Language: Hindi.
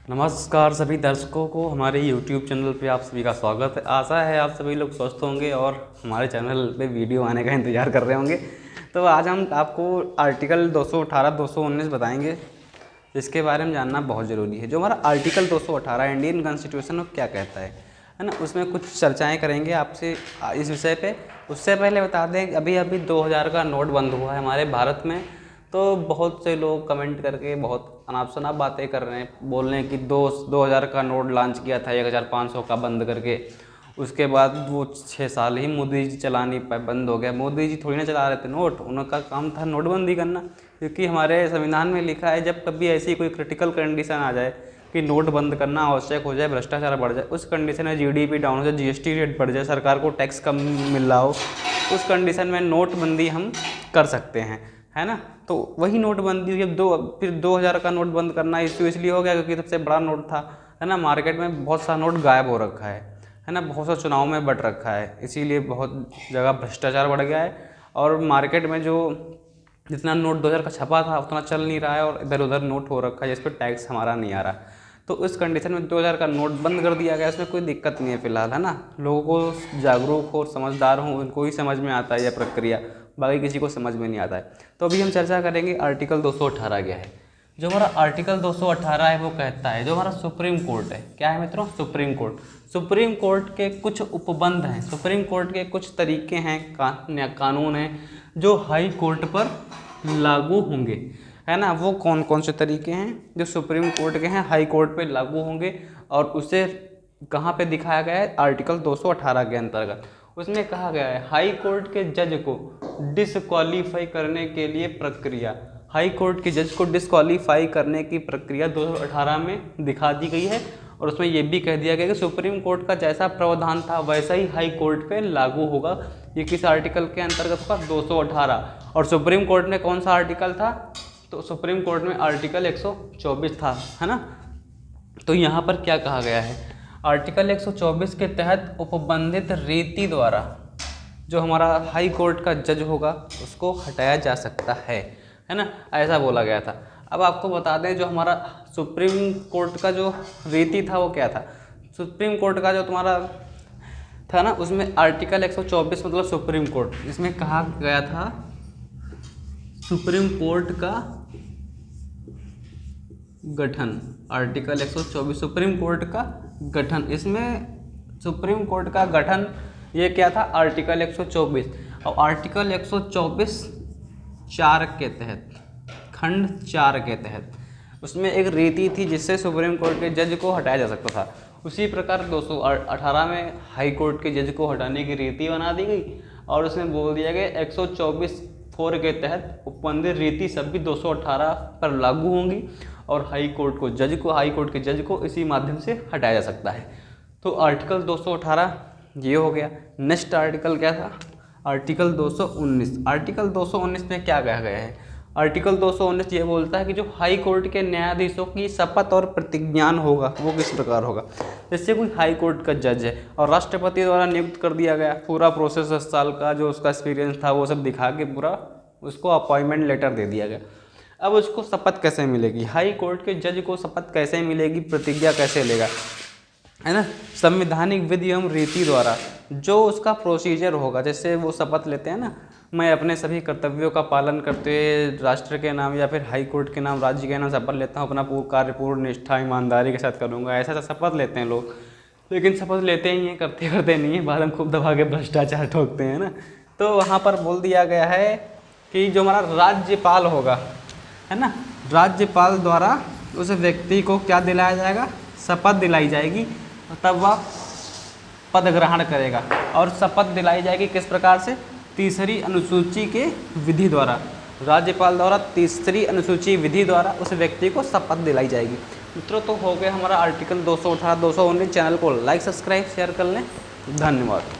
नमस्कार सभी दर्शकों को हमारे YouTube चैनल पे आप सभी का स्वागत है। आशा है आप सभी लोग स्वस्थ होंगे और हमारे चैनल पे वीडियो आने का इंतज़ार कर रहे होंगे। तो आज हम आपको आर्टिकल 218, 219 बताएंगे, इसके बारे में जानना बहुत ज़रूरी है। जो हमारा आर्टिकल 218 इंडियन कॉन्स्टिट्यूशन क्या कहता है ना, उसमें कुछ चर्चाएँ करेंगे आपसे इस विषय पर। उससे पहले बता दें अभी 2000 का नोट बंद हुआ है हमारे भारत में। तो बहुत से लोग कमेंट करके बहुत अनाप शनाप बातें कर रहे हैं, बोल रहे हैं कि 2000 का नोट लॉन्च किया था 1500 का बंद करके, उसके बाद वो 6 साल ही मोदी जी चला नहीं पाए, बंद हो गया। मोदी जी थोड़ी ना चला रहे थे नोट, उनका काम था नोटबंदी करना, क्योंकि हमारे संविधान में लिखा है जब कभी ऐसी कोई क्रिटिकल कंडीशन आ जाए कि नोट बंद करना आवश्यक हो जाए, भ्रष्टाचार बढ़ जाए, उस कंडीशन में जीडीपी डाउन हो जाए, जीएसटी रेट बढ़ जाए, सरकार को टैक्स कम मिल रहा हो, उस कंडीशन में नोटबंदी हम कर सकते हैं, है ना। तो वही नोटबंदी फिर 2000 का नोट बंद करना इसलिए हो गया क्योंकि सबसे बड़ा नोट था, है ना। मार्केट में बहुत सा नोट गायब हो रखा है ना, बहुत सा चुनाव में बट रखा है, इसीलिए बहुत जगह भ्रष्टाचार बढ़ गया है। और मार्केट में जो जितना नोट 2000 का छपा था उतना चल नहीं रहा है और इधर उधर नोट हो रखा है जिस पर टैक्स हमारा नहीं आ रहा। तो इस कंडीशन में 2000 का नोट बंद कर दिया गया, इसमें कोई दिक्कत नहीं है फ़िलहाल, है ना। लोगों को जागरूक हो, समझदार हों, उनको ही समझ में आता है यह प्रक्रिया, बाकी किसी को समझ में नहीं आता है। तो अभी हम चर्चा करेंगे आर्टिकल 218 क्या है। जो हमारा आर्टिकल 218 है वो कहता है, जो हमारा सुप्रीम कोर्ट है, क्या है मित्रों, सुप्रीम कोर्ट। सुप्रीम कोर्ट के कुछ उपबंध हैं, सुप्रीम कोर्ट के कुछ तरीके हैं, कानून हैं जो हाई कोर्ट पर लागू होंगे, है ना। वो कौन कौन से तरीके हैं जो सुप्रीम कोर्ट के हैं, हाई कोर्ट पे लागू होंगे, और उसे कहाँ पे दिखाया गया है, आर्टिकल 218 के अंतर्गत। उसमें कहा गया है हाई कोर्ट के जज को डिसक्वालीफाई करने के लिए प्रक्रिया, हाई कोर्ट के जज को डिसक्वालीफाई करने की प्रक्रिया 218 में दिखा दी गई है। और उसमें ये भी कह दिया गया कि सुप्रीम कोर्ट का जैसा प्रावधान था वैसा ही हाई कोर्ट पे लागू होगा। ये किस आर्टिकल के अंतर्गत होगा, 218। और सुप्रीम कोर्ट में कौन सा आर्टिकल था, तो सुप्रीम कोर्ट में आर्टिकल 124 था, है ना। तो यहाँ पर क्या कहा गया है, आर्टिकल 124 के तहत उपबंधित रीति द्वारा जो हमारा हाई कोर्ट का जज होगा उसको हटाया जा सकता है ना, ऐसा बोला गया था। अब आपको बता दें जो हमारा सुप्रीम कोर्ट का जो रीति था वो क्या था। सुप्रीम कोर्ट का जो तुम्हारा था ना, उसमें आर्टिकल 124 मतलब सुप्रीम कोर्ट, इसमें कहा गया था सुप्रीम कोर्ट का गठन, आर्टिकल 124 सुप्रीम कोर्ट का गठन। इसमें सुप्रीम कोर्ट का गठन ये क्या था, आर्टिकल 124। और आर्टिकल 124 4 के तहत, खंड 4 के तहत उसमें एक रीति थी जिससे सुप्रीम कोर्ट के जज को हटाया जा सकता था। उसी प्रकार 218 में हाई कोर्ट के जज को हटाने की रीति बना दी गई, और उसमें बोल दिया गया 124(4) के तहत उपबंधित रीति सभी 218 पर लागू होंगी, और हाई कोर्ट के जज को इसी माध्यम से हटाया जा सकता है। तो आर्टिकल 218 ये हो गया। नेक्स्ट आर्टिकल क्या था, आर्टिकल 219। आर्टिकल 219 में क्या कहा गया है, आर्टिकल 219 ये बोलता है कि जो हाई कोर्ट के न्यायाधीशों की शपथ और प्रतिज्ञान होगा वो किस प्रकार होगा। जैसे कोई हाई कोर्ट का जज है और राष्ट्रपति द्वारा नियुक्त कर दिया गया, पूरा प्रोसेस 10 साल का जो उसका एक्सपीरियंस था वो सब दिखा के पूरा उसको अपॉइंटमेंट लेटर दे दिया गया। अब उसको शपथ कैसे मिलेगी, हाई कोर्ट के जज को शपथ कैसे मिलेगी, प्रतिज्ञा कैसे लेगा, है ना। संवैधानिक विधि एवं रीति द्वारा जो उसका प्रोसीजर होगा, जैसे वो शपथ लेते हैं ना, मैं अपने सभी कर्तव्यों का पालन करते हुए राष्ट्र के नाम या फिर हाई कोर्ट के नाम, राज्य के नाम शपथ लेता हूँ, अपना कार्य पूर्ण निष्ठा ईमानदारी के साथ करूँगा, ऐसा शपथ लेते हैं लोग। लेकिन शपथ लेते ही हैं, करते करते नहीं है, बाद में खूब दबा के भ्रष्टाचार ठोकते हैं ना। तो वहाँ पर बोल दिया गया है कि जो हमारा राज्यपाल होगा, है ना, राज्यपाल द्वारा उस व्यक्ति को क्या दिलाया जाएगा, शपथ दिलाई जाएगी, तब वह पद ग्रहण करेगा। और शपथ दिलाई जाएगी किस प्रकार से, 3री अनुसूची के विधि द्वारा, राज्यपाल द्वारा 3री अनुसूची विधि द्वारा उस व्यक्ति को शपथ दिलाई जाएगी। मित्रों, तो हो गया हमारा आर्टिकल 218, 219। चैनल को लाइक, सब्सक्राइब, शेयर कर लें। धन्यवाद।